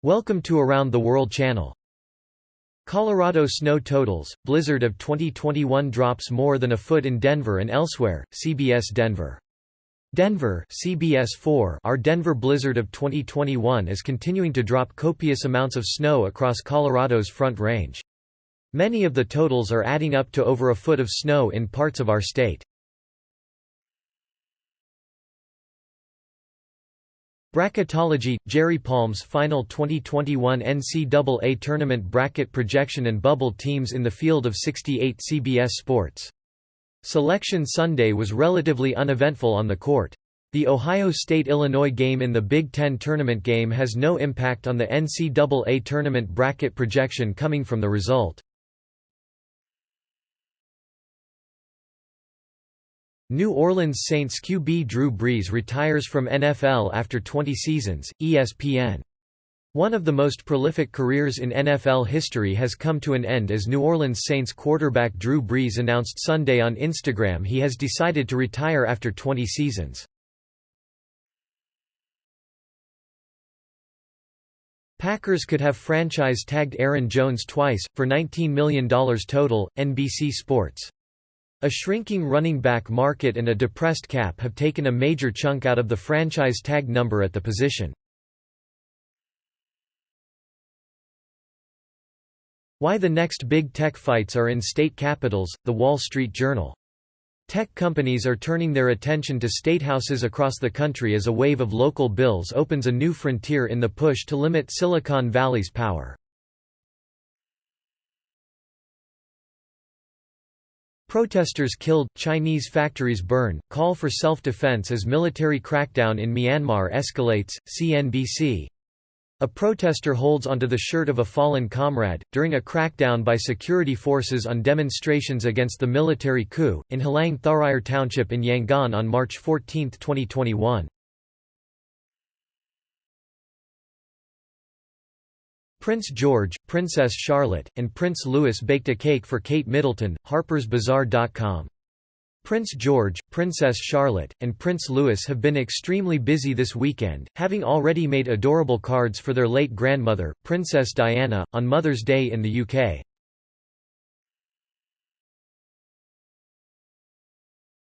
Welcome to Around the World channel. Colorado snow totals, blizzard of 2021 drops more than a foot in Denver and elsewhere, CBS Denver. Denver CBS 4 Our Denver blizzard of 2021 is continuing to drop copious amounts of snow across Colorado's Front Range. Many of the totals are adding up to over a foot of snow in parts of our state. Bracketology – Jerry Palm's final 2021 NCAA Tournament bracket projection and bubble teams in the field of 68 CBS Sports. Selection Sunday was relatively uneventful on the court. The Ohio State-Illinois game in the Big Ten tournament game has no impact on the NCAA Tournament bracket projection coming from the result. New Orleans Saints QB Drew Brees retires from NFL after 20 seasons, ESPN. One of the most prolific careers in NFL history has come to an end as New Orleans Saints quarterback Drew Brees announced Sunday on Instagram he has decided to retire after 20 seasons. Packers could have franchise-tagged Aaron Jones twice, for $19 million total, NBC Sports. A shrinking running back market and a depressed cap have taken a major chunk out of the franchise tag number at the position. Why the next big tech fights are in state capitals, The Wall Street Journal. Tech companies are turning their attention to statehouses across the country as a wave of local bills opens a new frontier in the push to limit Silicon Valley's power. Protesters killed, Chinese factories burn, call for self-defense as military crackdown in Myanmar escalates, CNBC. A protester holds onto the shirt of a fallen comrade, during a crackdown by security forces on demonstrations against the military coup, in Halang Tharai Township in Yangon on March 14, 2021. Prince George, Princess Charlotte, and Prince Louis baked a cake for Kate Middleton, Harper'sBazaar.com. Prince George, Princess Charlotte, and Prince Louis have been extremely busy this weekend, having already made adorable cards for their late grandmother, Princess Diana, on Mother's Day in the UK.